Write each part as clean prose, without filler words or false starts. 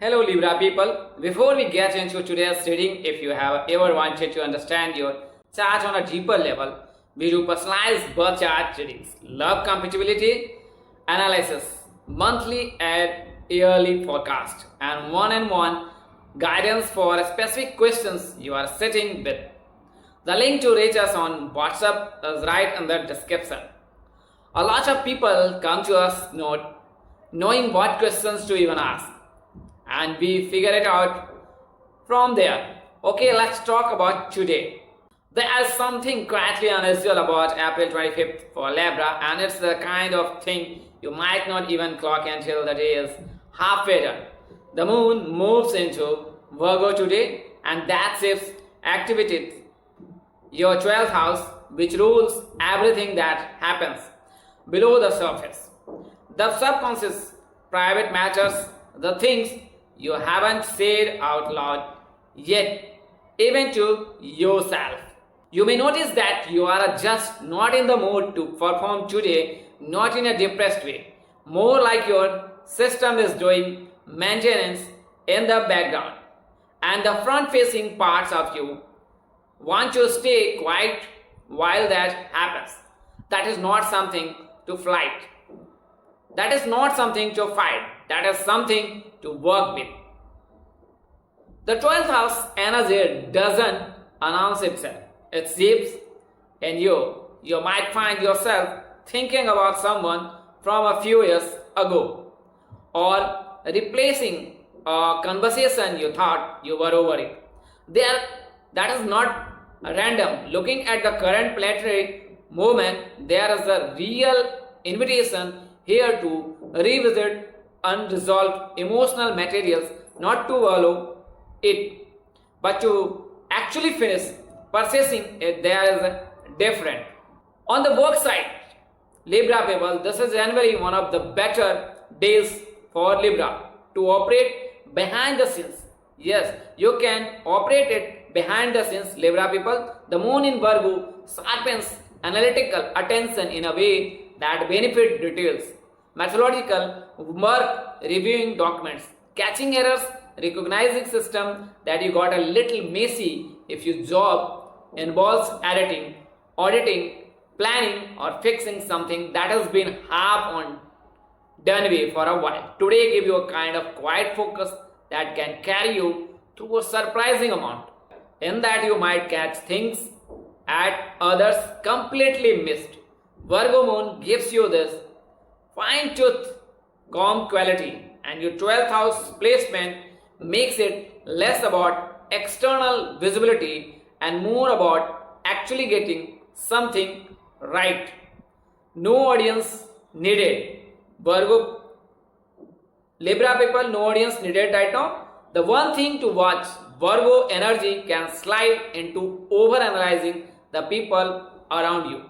Hello Libra people, before we get into today's reading, if you have ever wanted to understand your chart on a deeper level, we do personalized birth chart readings, love compatibility analysis, monthly and yearly forecast, and one-on-one guidance for specific questions you are sitting with. The link to reach us on WhatsApp is right in the description. A lot of people come to us not knowing what questions to even ask, and we figure it out from there. Okay, let's talk about today. There is something quietly unusual about April 25th for Libra, and it's the kind of thing you might not even clock until the day is halfway done. The moon moves into Virgo today, and that shifts activities your 12th house, which rules everything that happens below the surface. The subconscious, private matters, the things you haven't said out loud yet, even to yourself. You may notice that you are just not in the mood to perform today, not in a depressed way, more like your system is doing maintenance in the background, and the front facing parts of you want to stay quiet while that happens. That is not something to fight. That is not something to fight. That is something to work with. The 12th house energy doesn't announce itself. It seeps in you. You might find yourself thinking about someone from a few years ago, or replacing a conversation you thought you were over it. That is not random. Looking at the current planetary movement, there is a real invitation here to revisit unresolved emotional materials, not to wallow it, but to actually finish processing it. There is a different. On the work side, Libra people, this is generally one of the better days for Libra to operate behind the scenes. Yes, you can operate it behind the scenes, Libra people. The moon in Virgo sharpens analytical attention in a way that benefit details, methodological work, reviewing documents, catching errors, recognizing system that you got a little messy if your job involves editing, auditing, planning, or fixing something that has been half on done way for a while. Today give you a kind of quiet focus that can carry you through a surprising amount. In that you might catch things at others completely missed. Virgo moon gives you this fine tooth calm quality, and your 12th house placement makes it less about external visibility and more about actually getting something right. No audience needed. Virgo Libra people, no audience needed right now. The one thing to watch, Virgo energy can slide into overanalyzing the people around you.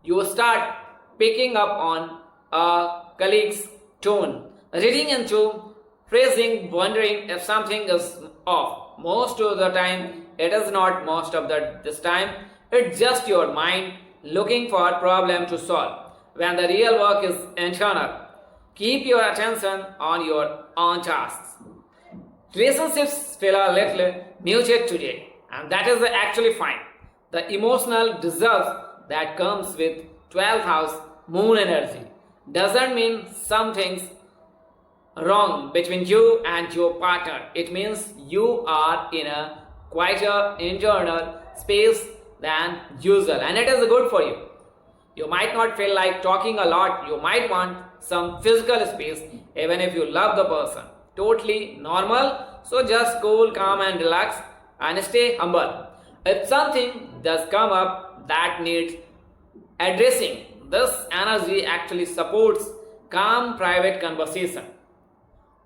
You start picking up on a colleague's tone, reading into phrasing, wondering if something is off. Most of the time, it is not most of this time. It's just your mind looking for a problem to solve, when the real work is internal. Keep your attention on your own tasks. Relationships feel a little muted today, and that is actually fine. The emotional reserve that comes with 12th house moon energy doesn't mean something's wrong between you and your partner. It means you are in a quieter internal space than usual, and it is good for you. You might not feel like talking a lot. You might want some physical space even if you love the person. Totally normal. So just cool, calm and relax and stay humble. If something does come up that needs addressing, this energy actually supports calm private conversation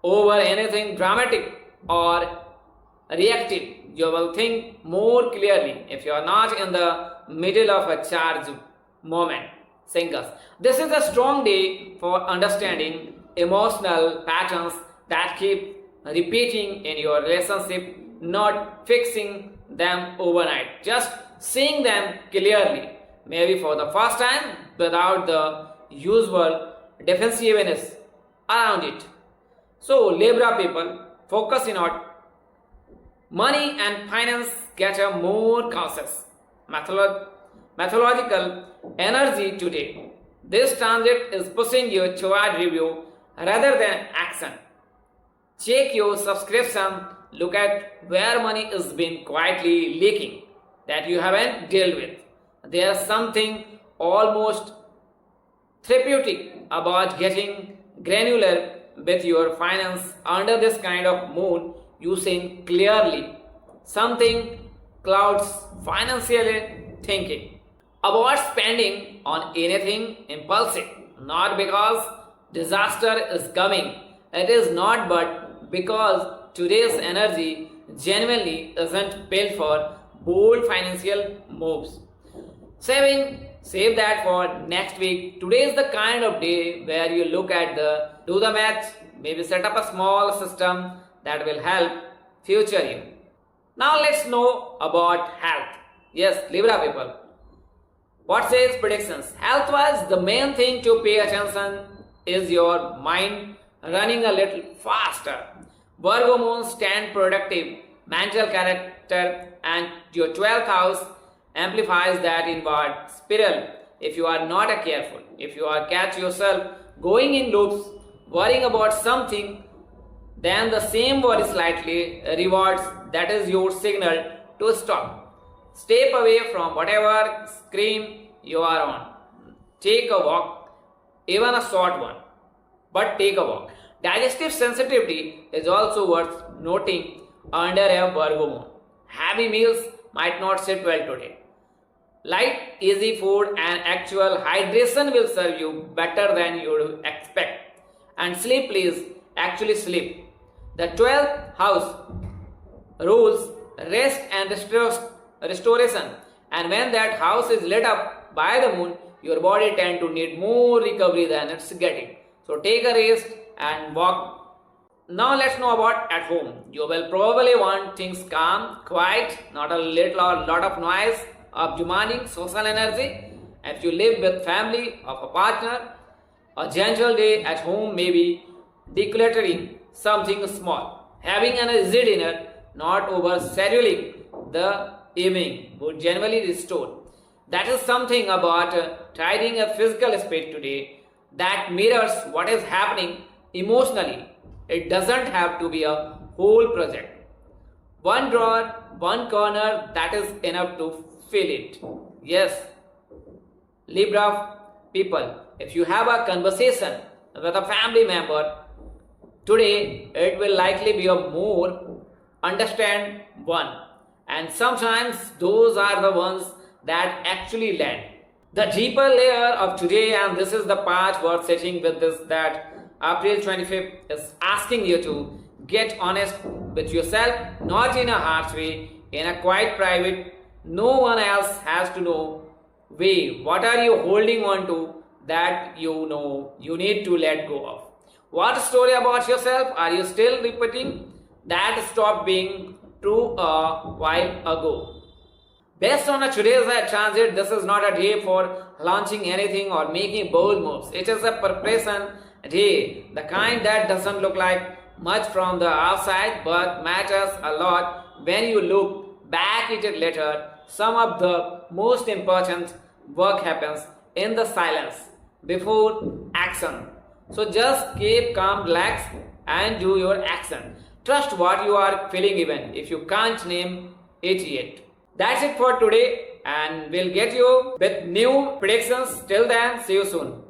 over anything dramatic or reactive. You will think more clearly if you are not in the middle of a charge moment. Singles, this is a strong day for understanding emotional patterns that keep repeating in your relationship, not fixing them overnight, just seeing them clearly, maybe for the first time without the usual defensiveness around it. So Libra people, focus in on money and finance get a more cautious methodological energy today. This transit is pushing you toward review rather than action. Check your subscription, look at where money is being quietly leaking that you haven't dealt with. There's something almost therapeutic about getting granular with your finance under this kind of mood. You think clearly. Something clouds financial thinking. Avoid spending on anything impulsive, not because disaster is coming. It is not, but because today's energy genuinely isn't built for bold financial moves. Save that for next week. Today is the kind of day where you look at do the math, maybe set up a small system that will help future you. Now let's know about health. Yes, Libra people. What says predictions? Health-wise, the main thing to pay attention is your mind running a little faster. Virgo moon stand productive, mental character, and your 12th house amplifies that inward spiral if you are not careful. If you are catch yourself going in loops, worrying about something, then the same worry slightly rewards. That is your signal to stop. Step away from whatever screen you are on. Take a walk, even a short one, but take a walk. Digestive sensitivity is also worth noting under a Virgo moon. Heavy meals might not sit well today. Light, easy food and actual hydration will serve you better than you would expect. And sleep, please, actually sleep. The 12th house rules rest and restoration, and when that house is lit up by the moon, your body tend to need more recovery than it's getting. So take a rest and walk. Now let's know about at home. You will probably want things calm, quiet, not a little or lot of noise of demanding social energy. If you live with family of a partner, a gentle day at home may be decluttering something small, having an easy dinner, not overscheduling the evening would generally restore. That is something about tidying a physical space today that mirrors what is happening emotionally. It doesn't have to be a whole project. One drawer, one corner, that is enough to fill it. Yes, Libra people, if you have a conversation with a family member today, it will likely be a more understand one. And sometimes those are the ones that actually land. The deeper layer of today, and this is the part worth sitting with this, that April 25th is asking you to get honest with yourself, not in a harsh way, in a quiet, private, no one else has to know way. What are you holding on to that you know you need to let go of? What story about yourself are you still repeating that stopped being true a while ago? Based on today's transit, this is not a day for launching anything or making bold moves. It is a preparation day, the kind that doesn't look like much from the outside but matters a lot when you look back at it later. Some of the most important work happens in the silence before action. So just keep calm, relax and do your action. Trust what you are feeling even if you can't name it yet. That's it for today, and we'll get you with new predictions. Till then, see you soon.